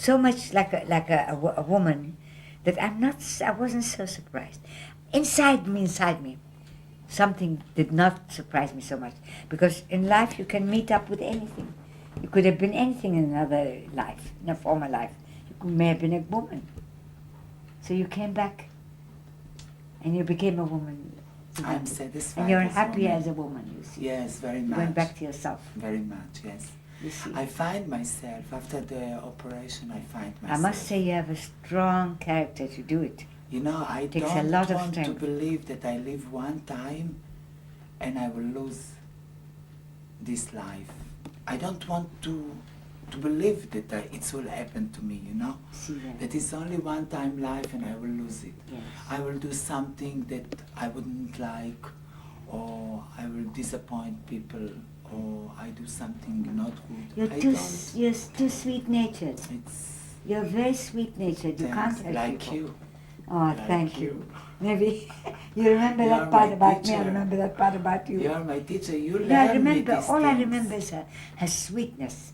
so much like a woman that I wasn't so surprised. Inside me, something did not surprise me so much, because in life you can meet up with anything. You could have been anything in another life, in a former life. You may have been a woman. So you came back and you became a woman. I'm satisfied. And you're happy as a woman, you see. Yes, very much. You went back to yourself. Very much, yes. You see. I find myself, after the operation, I find myself. I must say you have a strong character to do it. You know, I Takes don't a lot of want to strength. believe that I live one time and I will lose this life. I don't want to believe that it will happen to me, you know? See that. That it's only one time life and I will lose it. Yes. I will do something that I wouldn't like, or I will disappoint people, or I do something not good. You're too sweet-natured. You're very sweet-natured. You can't help like people. you. Oh, Like thank you. you. Maybe you remember You that are part my about me. I teacher. remember that part about you. You are my teacher. You learn Yeah, I me remember. these All I things. remember is her sweetness.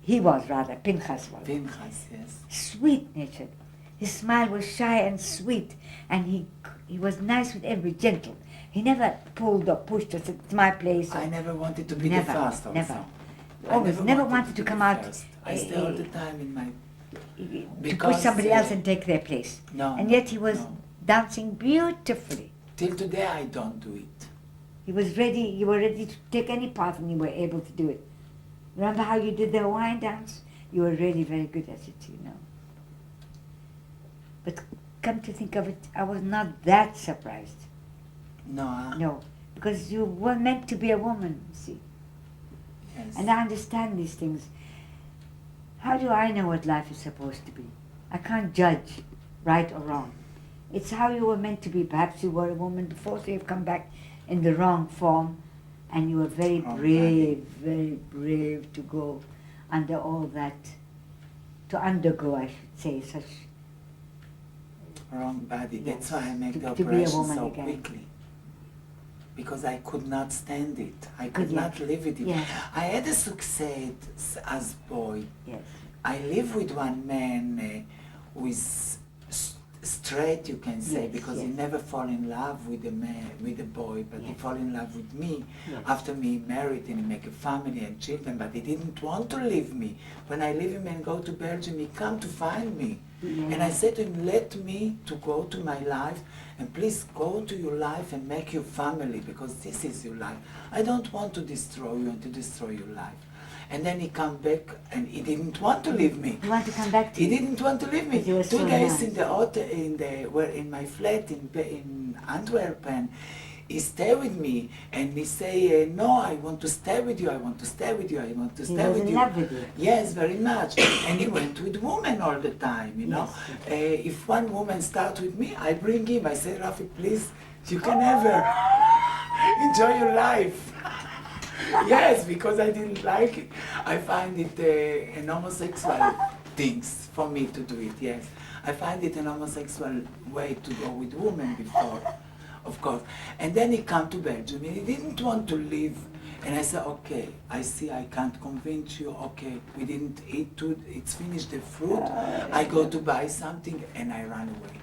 He was rather, Pinchas was. Pinchas, yes. Sweet-natured. His smile was shy and sweet, and he was nice with every gentle. He never pulled or pushed us. It's my place. I never wanted to be Never, the first also. never. I Always never wanted to be come the out. first. I stay all the time in my... To Because, push somebody else and take their place. No. And yet he was no. dancing beautifully. Till today I don't do it. He was ready, you were ready to take any part and you were able to do it. Remember how you did the Hawaiian dance? You were really very good at it, you know. But come to think of it, I was not that surprised. No, huh? No, because you were meant to be a woman, you see. Yes. And I understand these things. How do I know what life is supposed to be? I can't judge right or wrong. It's how you were meant to be. Perhaps you were a woman before, so you've come back in the wrong form, and you were very very brave to go under all that, to undergo, I should say, such... Wrong body. Yes. That's why I make the To be a operation woman so again. quickly. Because I could not stand it. I could Yeah. not live with it. Yes. I had a success as boy. Yes. I live with one man who is straight, you can say, Yes, because he yes. never fall in love with a man, with a boy, but he Yes. fall in love with me. Yes. After me married and he make a family and children, but he didn't want to leave me. When I leave him and go to Belgium, he come to find me. Yeah. And I said to him, let me to go to my life, and please go to your life and make your family, because this is your life. I don't want to destroy you and to destroy your life. And then he come back and he didn't want to leave me. You want to come back to He you? didn't want to leave me. Because you were 2 so days nice. in the hotel, in my flat in Antwerp, and he stay with me, and he say, no, I want to stay with you, I want to stay with you, I want to He stay was with in you. love with you. Yes, very much. And he went with women all the time, you know. Yes, If one woman start with me, I bring him. I say, Rafi, please, you can never enjoy your life. Yes, because I didn't like it. I find it an homosexual things for me to do it, yes. I find it an homosexual way to go with women before, of course. And then he come to Belgium, and he didn't want to leave. And I said, okay, I see I can't convince you, okay, we didn't eat too, it's finished the fruit. I go to buy something, and I run away.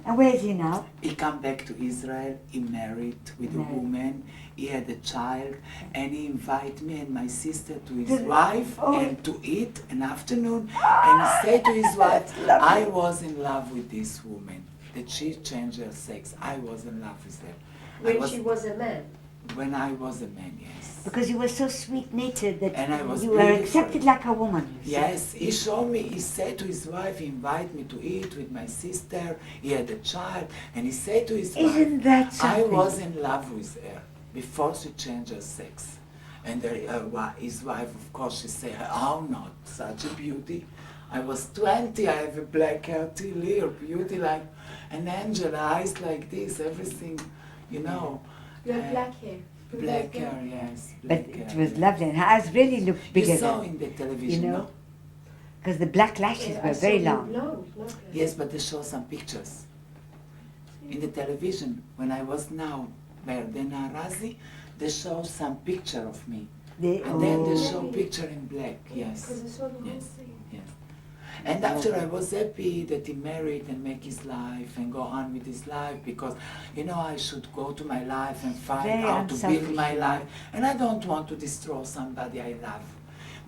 And where is he now? He come back to Israel, he married with a woman, he had a child, and he invite me and my sister to his wife and to eat an afternoon, and he said to his wife, I was in love with this woman, that she changed her sex. I was in love with her. When she was a man. When I was a man, yes. Because you were so sweet-natured that And I was you were beautiful. accepted like a woman. you see. Yes, he showed me, he said to his wife, he invited me to eat with my sister, he had a child, and he said to his Isn't wife, that I something? was in love with her before she changed her sex. And his wife, of course, she said, how not, such a beauty. I was 20, I have a black hair till here, beauty like an angel, eyes like this, everything, you know. You have black hair. Black hair, yes. But Black it hair, was yes. lovely, and her eyes really looked bigger. You saw than, in the television, you know, no? because the black lashes were very long. No. Yes, but they show some pictures. In the television, when I was now Berdena Razi, they show some picture of me. And then they show picture in black, yes. Because I saw the whole Yes, thing. yes. And after I was happy that he married and make his life and go on with his life because, you know, I should go to my life and find Very how to build unselfish, my you know. life. And I don't want to destroy somebody I love.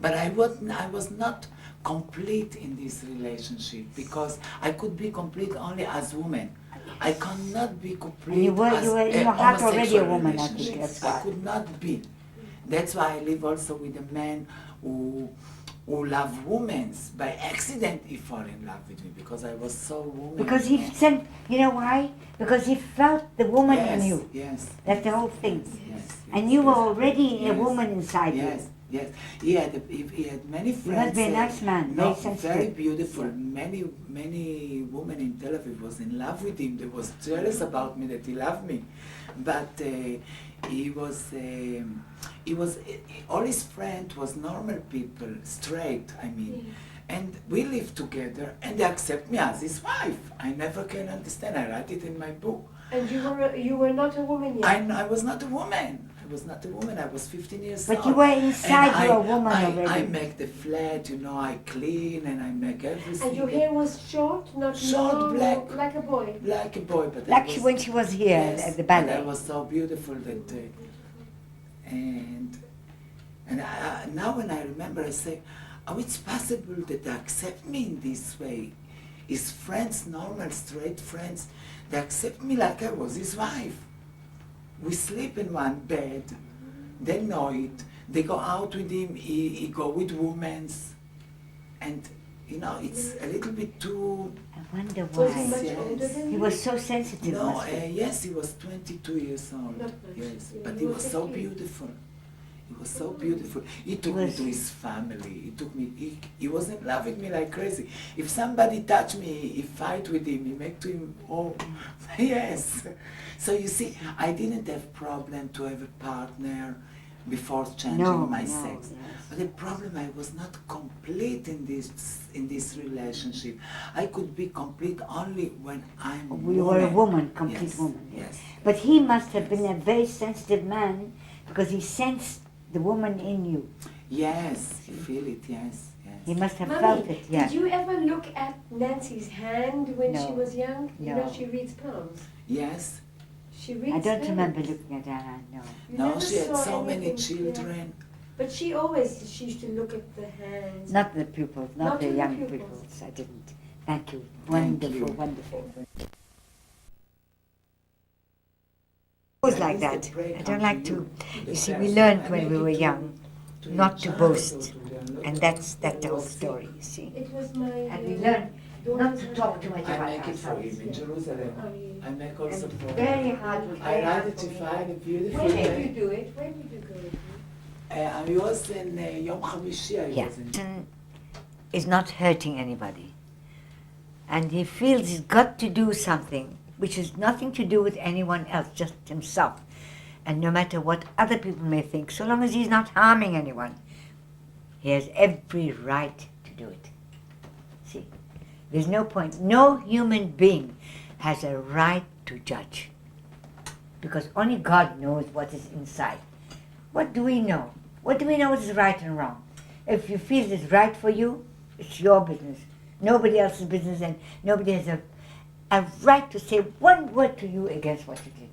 But I was not complete in this relationship because I could be complete only as woman. I cannot be complete you were as in your heart already a homosexual woman, I think relationship. that's I why. could not be. That's why I live also with a man who love women. By accident he fall in love with me because I was so woman. Because he sent, you know why? Because he felt the woman in you. Yes. That's the whole thing. Yes. And you were already a Yes. woman inside you. Yes. Yes. He had many friends. He must be a nice man, very sensitive. Very beautiful. Many women in Tel Aviv was in love with him. They was jealous about me that he loved me, but he was all his friends was normal people, straight. I mean. And we live together, and they accept me as his wife. I never can understand. I write it in my book. And you were not a woman yet. I was not a woman. I was not a woman. I was 15 years old. But you were inside, And you were a woman I already. make the flat, you know, I clean and I make everything. And your hair was short, not Short, long, black. like a boy. Like a boy, but Like I was, when she was here yes, at the and ballet. I was so beautiful that, and now when I remember, I say, oh, it's possible that they accept me in this way. His friends, normal, straight friends, they accept me like I was his wife. We sleep in one bed, they know it, they go out with him, he go with women, and you know, it's a little bit too... I wonder Was he why. much Yes. older than He you? was so sensitive. No, must be. yes, he was 22 years old. Not much. Yes, Yeah, but he he was was so 15. beautiful. He was so beautiful. He took me Was- to his family. He took me. He was in love with me like crazy. If somebody touched me, he fight with him. He make to him. Oh, yes. So you see, I didn't have problem to have a partner before changing No, my no, sex. yes. But the problem, I was not complete in this relationship. I could be complete only when I'm You were a woman, complete Yes, woman. Yes. But he must have been a very sensitive man because he sensed the woman in you. Yes, you feel it, yes, yes. He must have Mommy, felt it, yeah. did you ever look at Nancy's hand when she No. was young? You No. know she reads palms. Yes. She reads I don't palms. remember looking at her hand, no. You No, never she had saw so many anything, yeah. children. But she used to look at the hands. Not the pupils, not Not the the young pupils. pupils. I didn't. Thank you. Thank Wonderful, you. wonderful. It was like that. I don't like to. You see, we learned when we were young not to boast, and that's the whole story. You see, It was my. and we learned not to talk too much I about make it for ourselves. him in Jerusalem. Oh, yeah. I make also And for very hard. was I very hard rather for to me. find a beautiful When did you day. do it? When did you go? I was in Yom Chamishi, I Yeah. was in. Person is not hurting anybody. And he feels he's got to do something which has nothing to do with anyone else, just himself. And no matter what other people may think, so long as he's not harming anyone, he has every right to do it. See, there's no point. No human being has a right to judge. Because only God knows what is inside. What do we know? What do we know is right and wrong? If you feel it's right for you, it's your business. Nobody else's business, and nobody has a right to say one word to you against what you did.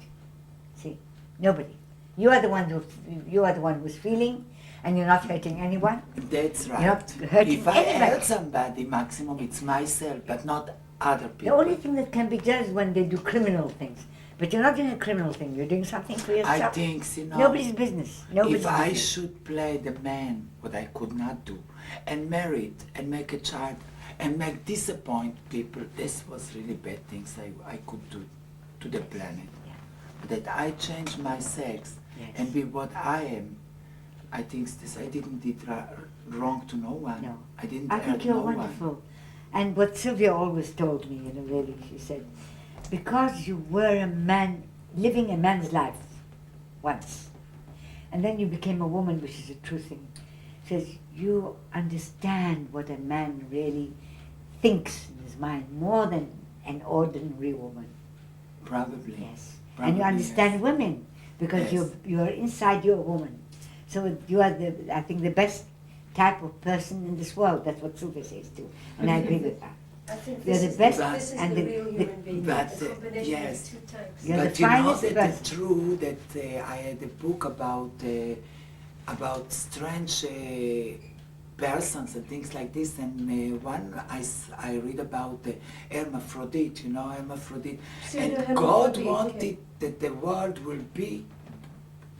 See, nobody. You are the one who's feeling, and you're not hurting anyone. That's right. You're not hurting If I anybody. hurt somebody, maximum it's myself, but not other The people. only thing that can be judged is when they do criminal things. But you're not doing a criminal thing. You're doing something for yourself. I think, you know, Nobody's business. Nobody's if I business. should play the man, what I could not do, and marry it, and make a child, and make disappoint people, this was really bad things I could do to the planet. Yeah. That I change my sex Yes. and be what I am. I think this I didn't did wrong to no one. No. I didn't I hurt think you're no one. wonderful. And what Sylvia always told me, really, she said, because you were a man, living a man's life once, and then you became a woman, which is a true thing, says you understand what a man really thinks in his mind more than an ordinary woman. Probably. Yes. Probably, And you understand yes. women, because Yes. you're inside your woman. So you are I think, the best type of person in this world. That's what Sylvia says too, and I agree with that. I think You're this the best this is and the the- real human being. but, The combination yes. of these two types. You're But the you know finest that person. it's true that I had a book about strange persons and things like this, and I read about the hermaphrodite, you know, hermaphrodite, and God Pseudo-hermaphrodite, wanted that the world will be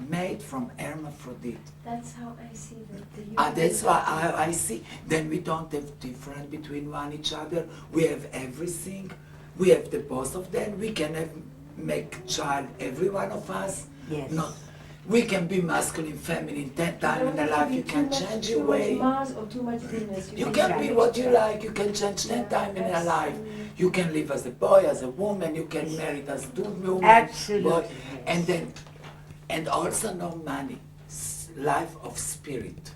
made from hermaphrodite. That's how I see the human That's being. why I see. Then we don't have difference between one each other. We have everything. We have the both of them. We can make child, every one of us. Yes. Not, we can be masculine, feminine, 10 You times don't in the have to life. be You can too much- change your too much way. Mars or too much Venus. You can be what you like. You can change 10 times in your life. You can live as a boy, as a woman. You can marry as two women. Absolutely, Boy, yes. and then, and also no money. Life of spirit.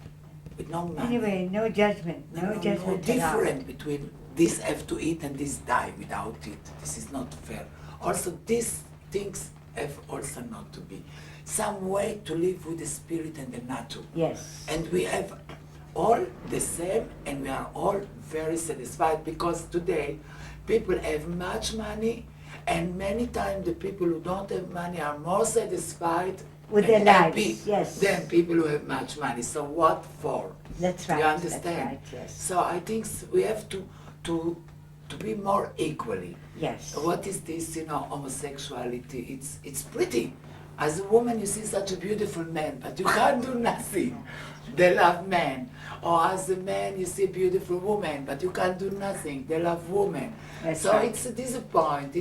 With no money. Anyway, no judgment. No judgment allowed. different between this have to eat and this die without it. This is not fair. Also, these things have also not to be. Some way to live with the spirit and the nature. Yes. And we have all the same, and we are all very satisfied, because today people have much money, and many times the people who don't have money are more satisfied With and their happy lives, yes. than people who have much money. So what for? That's right. You understand? That's right, yes. So I think we have to be more equally. Yes. What is this, you know, homosexuality? It's pretty. As a woman, you see such a beautiful man, but you can't do nothing. They love men. Or as a man, you see a beautiful woman, but you can't do nothing. They love women. That's So right. it's a disappointment.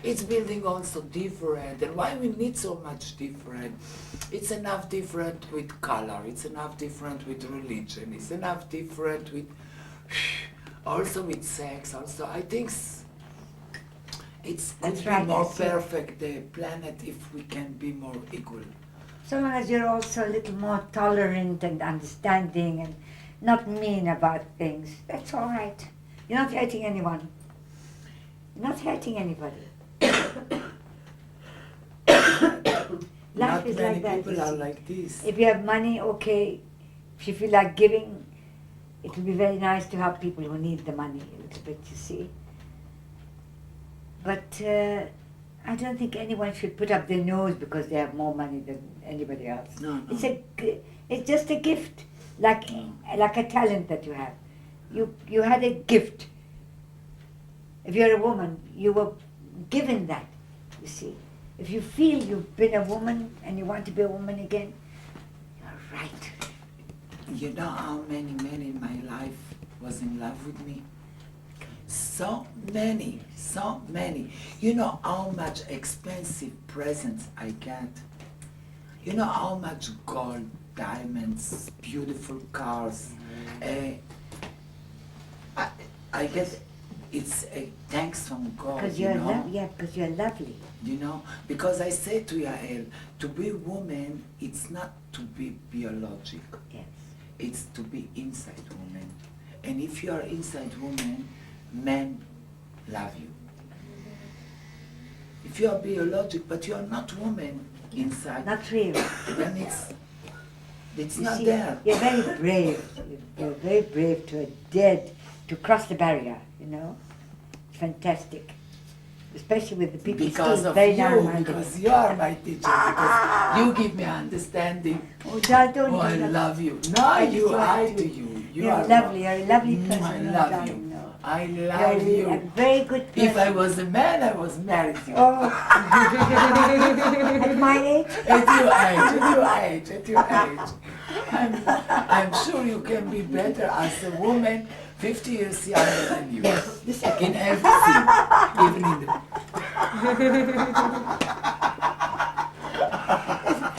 It's building also different. And why we need so much different? It's enough different with color. It's enough different with religion. It's enough different with also with sex. Also, I think it's could That's be right, more I see. perfect, the planet, if we can be more equal. So long as you're also a little more tolerant and understanding and not mean about things, that's all right. You're not hurting anyone. You're not hurting anybody. Life Not is many like that. people you are see. like this. If you have money, okay. If you feel like giving, it will be very nice to help people who need the money a little bit, you see. But I don't think anyone should put up their nose because they have more money than anybody else. No. It's just a gift, like a talent that you have. You had a gift. If you're a woman, you were given that, you see. If you feel you've been a woman and you want to be a woman again, you're right. You know how many men in my life was in love with me? So many. You know how much expensive presents I got? You know how much gold, diamonds, beautiful cars? I guess it's a thanks from God, Because you you're know? because you're lovely. You know, because I say to Yael, to be woman, it's not to be biological. Yes. It's to be inside woman. And if you are inside woman, men love you. If you are biological, but you are not woman inside, Not real. then it's You not see, there. You're very brave. You're very brave to cross the barrier, you know. It's fantastic. Especially with the people Because still of very you, narrow-minded. because you are my teacher, because you give me understanding. Oh, don't Oh, I do that. love you. No, I you, just want I to- to you. You're are lovely. You're a lovely Mm, person. I no, love darling, you. no. I You're love a you. very good person. If I was a man, I was married to you. Oh. At my age? At your age. I'm sure you can be better as a woman 50 years younger than you. Yes, the second. In everything, even in the...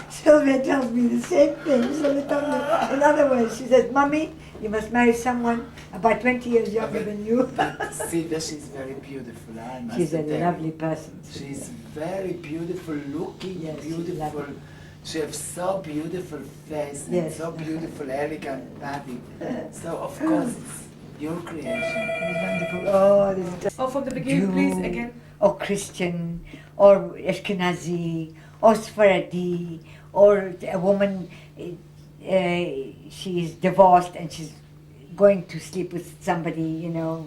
Sylvia tells me the same thing. Sylvia tells me, in other words, she says, Mommy, you must marry someone about 20 years younger than you. But Sylvia, she's very beautiful. I must She's a tell you. lovely person. She's very beautiful looking, Yes, she's beautiful. lovely. She has so beautiful face and Yes. so beautiful, elegant body. So of course it's your creation. Wonderful. Oh, this is just Oh, from the beginning, please, Jew, again. or Christian, or Ashkenazi, or Sephardi, or a woman she's divorced and she's going to sleep with somebody, you know.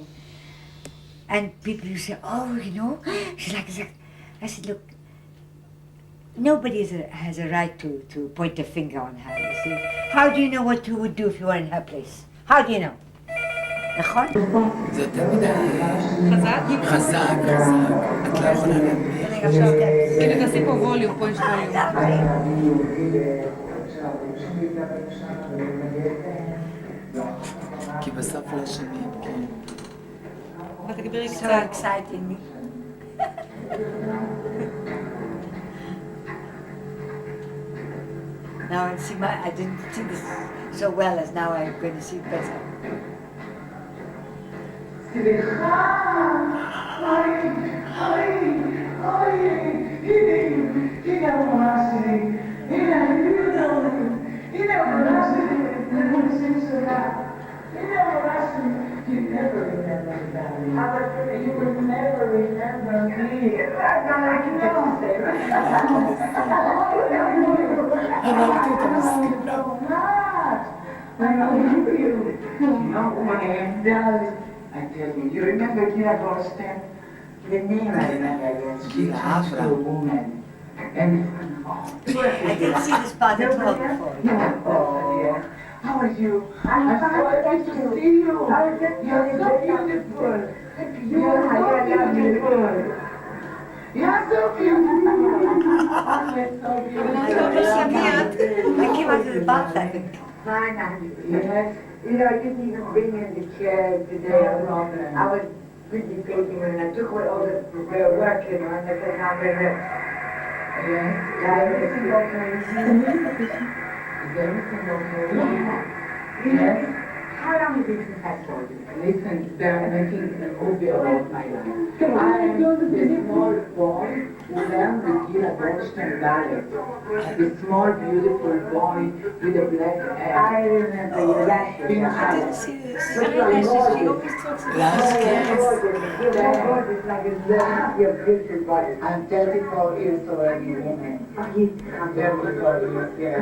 And people used to say, oh, you know, she's like that. I said, look, nobody has a right to point a finger on her, you see. How do you know what you would do if you were in her place? How do you know? נכון? זה יותר מדי חזק? חזק, חזק. את לא יכולה להנמיך. כאילו תעשי פה ווליום, פה יש ווליום. כי בסוף לא שומעים, כן. ותגבירי So קצת. exciting. Now I see I didn't see this so well as now I'm going to see it better. You never remember that. You will never remember me. אמרתי את המסכים לה. I know you. No, my darling. I tell you, you remember Kira Goldstein? The name I remember was Kira Avra. a woman. And I didn't see this part at all before. oh, yeah. How are you? I'm so happy to see you. You're so beautiful. You're so beautiful. You're so beautiful. You're so beautiful. I came out of the bath, I think. Yes. You know, I didn't even bring in the chair today. I was busy painting and I took away all the work, you know, and I said, now I'm going to... Yeah, everything okay? Is everything okay? Yes. How long has it been since I saw you? Listen, they're making a movie about my life. I am the small boy who learned the Kira Goldstein ballet. The small, beautiful boy with the black hair. I remember you. I didn't see this. But you are gorgeous. She always talks about Gorgeous like a your beautiful body. I'm 34 years old, woman. I'm 34 years, yes.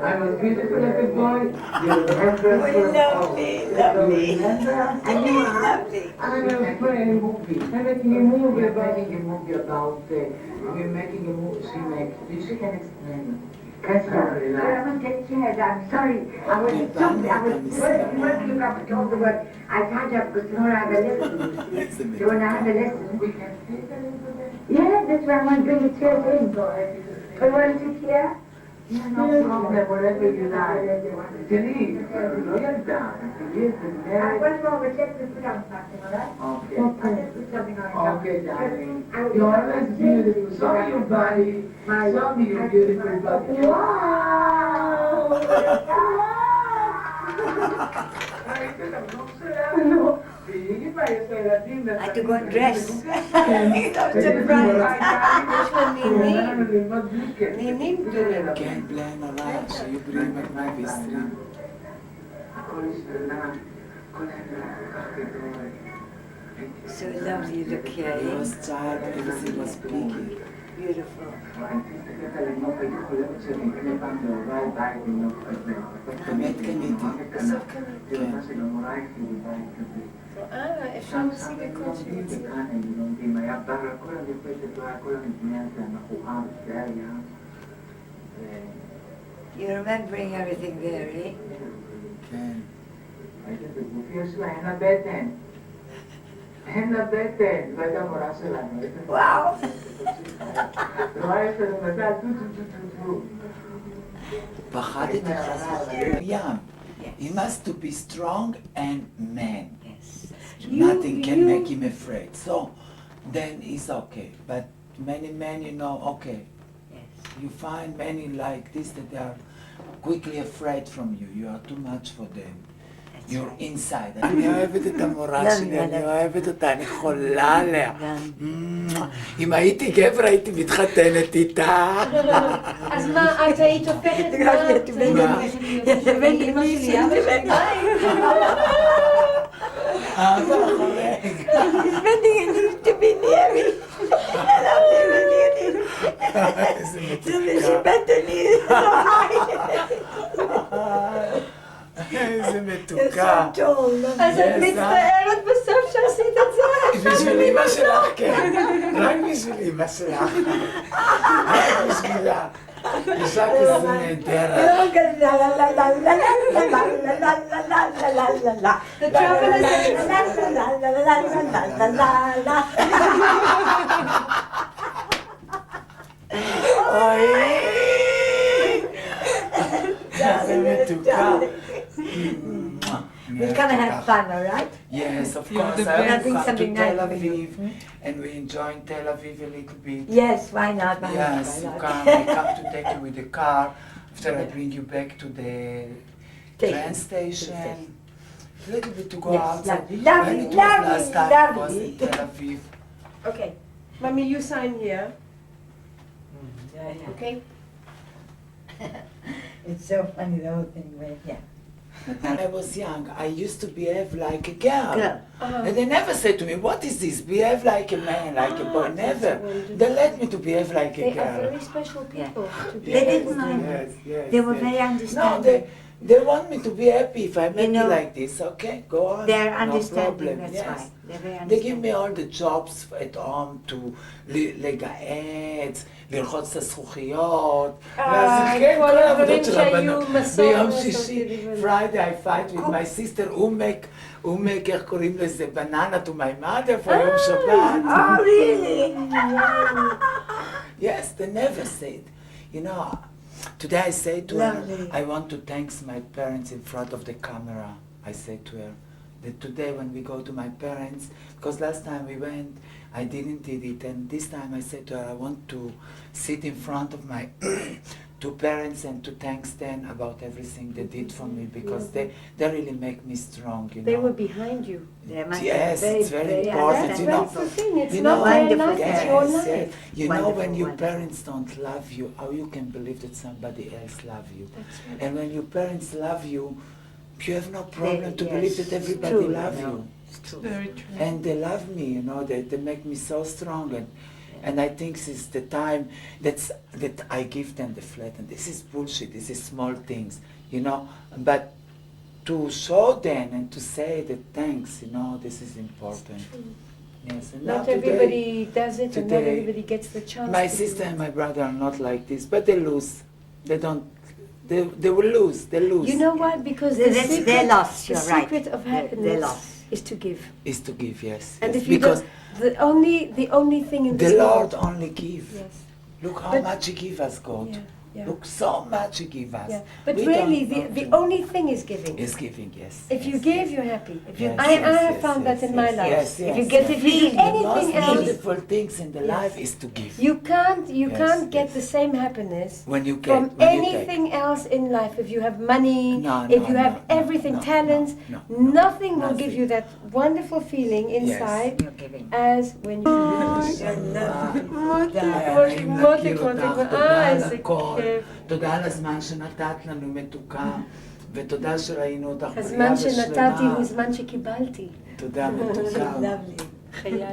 I was beautiful as a boy. You remember? Lovely. Lovely. I'm a friend movie. I'm making a movie about we're making a movie. She can explain. I'm sorry. I was working up to all the work. I can't have because tomorrow I have a lesson. So when I have a lesson, we can sit a little bit. Yeah, that's why I want to bring the chairs in. So you want to sit here? Yeah, no problem, whatever you like. Denise, no, you're done. I went over to check the food on something, all right? Okay. I'll just put something on it. Okay, darling. You're always beautiful. Show me your body. Show me your beautiful body. Wow! I had to go and dress. I was surprised. נינים גדולים. כן, בלי נורא, שיהיו בריאים עד 120. הכל השתנה. כל השתנה כל כך גדול. So lovely you look here. He was child, everything was biggie. Beautiful. הייתי מסתכלת על הנוף, הייתי חולמת שאני אקנה פעם להוריי בית עם נוף כזה. באמת קניתי. זה מה שגם הוריי שלי בית כזה. אפשר להשיג הכל שרוצים. וכאן הם לומדים, היה בר, כל המפלטת לא היה כל המבנה הזה, המחוהר, זה היה. You're remembering everything there, eh? כן. הייתי בגופי יש לה, אין לה בטן. אין לה בטן, לא הייתה מורה שלנו. וואו. לא היה שלנו מזל, טו. פחדתי חס ים. He must to be strong and man. Yes. Nothing can make him afraid. So then he's okay. But many men, you know, okay. Yes. You find many like this that they are quickly afraid from you. You are too much for them. You're inside. אני אוהבת את המורה שלי, אני אוהבת אותה, אני חולה עליה. אם הייתי גבר הייתי מתחתנת איתה. אז מה, את היית הופכת לאמא שלי, אבא שלי, אבא חורג. Spending it to be near me. I love you. איזה שהיא בטנית. איזה מתוקה. אז את מצטערת בסוף שעשית את זה? בשביל אמא שלך, כן. רק בשביל אמא שלך. רק בשבילה. אישה כזה נהדרת. The trouble is אוי! איזה מתוקה. We'll come and have fun, all right? Yes, of You're course. the I will best. Bring come to something Tel nice for you. Aviv, and we enjoy in Tel Aviv a little bit. Yes, why not? Why Yes, not? you Why come. not? I come to take you with the car. After I bring you back to the train station. A little bit to go Yes, outside. lovely, lovely, When it was lovely, last time it was lovely. in Tel Aviv. Okay. Mommy, you sign here. Okay? It's so funny, the whole thing, but yeah. When I was young, I used to behave like a girl. Girl. And they never said to me, what is this? Behave like a man, like a boy. Never. They let me to behave like a They are girl. very special people. To be They able didn't to- mind. Yes, yes, They were yes. very No, understanding. they want me to be happy if I make know, it like this. Okay, go on. They're No understanding, problem. that's Yes. why. They're very They give me understanding. all the jobs at home to לגהץ, לרחוץ את הזכוכיות. ואז כן, כל כל הדברים העבודות של שהיו הבנות. מסורת ביום לעשות שישי, בלבד. Friday, I fight with my sister, הוא make, איך קוראים לזה, banana to my mother for יום שבת. Oh, really? Yes, they never said. You know, today I say to Lovely. her, I want to thank my parents in front of the camera. I say to her that today when we go to my parents, because last time we went, I didn't did it, and this time I said to her, I want to sit in front of my two parents and to thank them about everything they did for me, because they really make me strong, you know. They were behind you. They must be Yes, it's very important, That's you know. the thing. It's You not know, their wonderful, life, it's yes, your yes. life. You know, Wonderful, when your wonderful. parents don't love you, how you can believe that somebody else love you? That's right. And when your parents love you, you have no problem to yes, believe that it's everybody true, love you know. you. It's true. Very true. And they love me, you know, they make me so strong. And I think this is the time that I give them the flat. And this is bullshit, this is small things, you know. But to show them and to say that thanks, you know, this is important. Yes, and now Not today- everybody does it, and not today, everybody gets the chance. My to do sister it. and my brother are not like this, but they lose. They don't. They will lose. They lose. You know what? Because the That's secret, their loss, the you're right. secret of Their happiness loss. is to give. Is to give, yes. And yes. if you Because don't, the only thing in the this Lord world. only give. Yes. Look how But- much He give us, God. Yeah. Yeah. Look so much He give us. Yeah. But We really, don't know the to- only thing is giving. is giving, yes. If you yes, give, yes. you're happy. If you, Yes, I yes, have yes, found yes, that in yes, my life. yes, If you yes, get yes. if you do The anything most else, beautiful things in the Yes. life is to give. you can't Yes, get yes. the same happiness When you get, from when you anything else in life. If you have money, No, if no, you have no, no, everything, no, talents, no, no, nothing will give nothing. you that wonderful feeling inside You're giving. as when you. נעים מותק, להכיר אותך, מותק, תודה על איזה הכל, כיף. תודה על הזמן שנתת לנו מתוקה, ותודה שראינו אותך בריאה הזמן שנתתי ושלמה. הוא זמן שקיבלתי. תודה מתוקה. Lovely. חיי.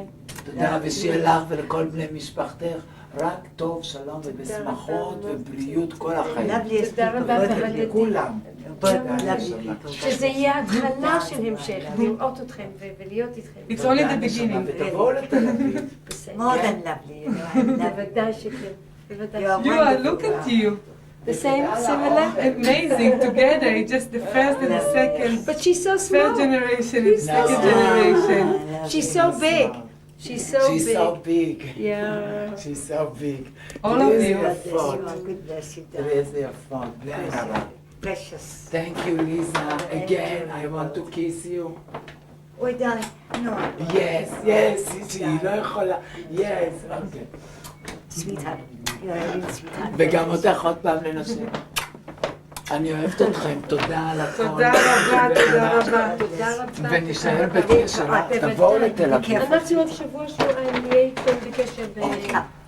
תודה, ושיהיה לך ולכל בני משפחתך רק טוב, שלום ובשמחות ובריאות כל החיים. Loveliest תודה people. רבה, both of you. לכולם. Both תודה, lovely נשמה. people. שזה יהיה התחלה של המשך, לראות אתכם ולהיות איתכם. It's only תודה, the נשמה, beginning. ותבואו לתל אביב. בסדר. More than lovely, you know. I love you. בוודאי שכן. בוודאי. You are You are, wonderful. look at you. The same, similar? Amazing together. Just the first and the second. But she's so First small. generation and No. second generation. She's so big. She's so She's big. so big. Yeah. She's so big. All תראי of איזה you. God bless יפות. you. God bless you. תראי איזה יפות. בלי עין הרע. Precious. Thank you, Lisa. Again, I want to kiss you. Wait, darling. No. Yes, yes, שהיא לא יכולה. Yes, אוקיי. Sweetheart. You're a real sweetheart. וגם אותך עוד פעם לנשם. אני אוהבת אתכם, תודה על הכל. תודה רבה, תודה רבה. תודה רבה. ונשאר בקשר, תבואו לתל אביב. אנחנו עוד שבוע-שבועיים נהיה איתכם בקשר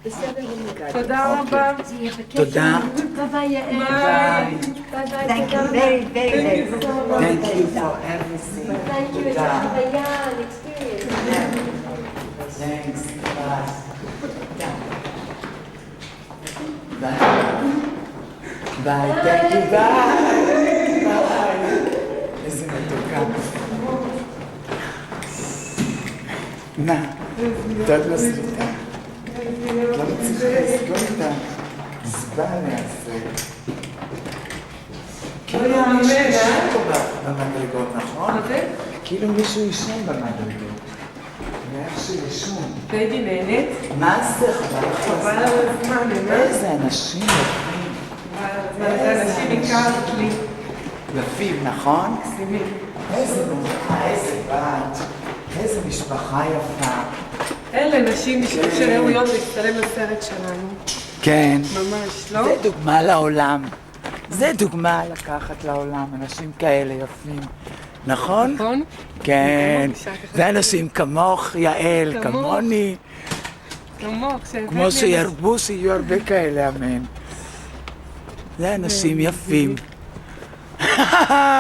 בסדר גמור. תודה רבה. זה יהיה בכיף. תודה. ביי ביי יעל. ביי. ביי ביי. Thank תודה you רבה. very, very, very much. Thank you for everything. Thank you. It's a תודה. חוויה, an experience. Thanks. Bye. ביי, תנקי, ביי. איזה מתוקה. מה? אתה עוד לא סליטה. לא מצליחה לסגור איתה. זבל נעשה. כאילו מישהו ישן פה במדרגות, נכון? כאילו מישהו ישן במדרגות. ואיכשהו ישון. בייבי נהנית? מה זה? חבל על הזמן, איזה אנשים יפים. זה אנשים הכרת לי. יפים, נכון? מקסימים. איזה מנוחה, איזה בת. איזה משפחה יפה. אלה נשים שראויות להצטלם לסרט שלנו. כן. ממש, לא? זה דוגמה לעולם. זה דוגמה לקחת לעולם, אנשים כאלה יפים. נכון? נכון? כן. זה אנשים כמוך, יעל, כמוך. כמוני. כמו שירבו, שיהיו הרבה כאלה, אמן. זה אנשים יפים.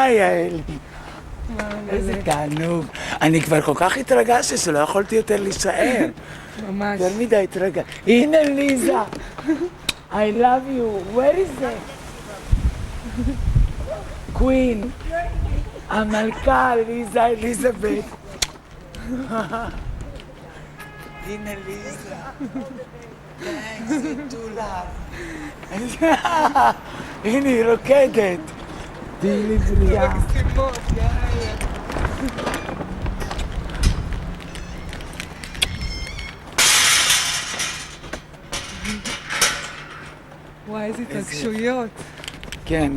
יעל. איזה תענוג. אני כבר כל כך התרגשתי שלא יכולתי יותר להישאר. ממש. יותר מדי התרגשתי. הנה ליזה. I love you. Where is it? Queen. המלכה, ליזה, אליזבת. הנה ליזה. Thanks, you too love. הנה היא רוקדת. תהי לי בריאה. מקסימות, יאללה. וואי, איזה התרגשויות. כן,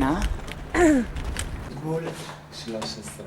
גבול 13.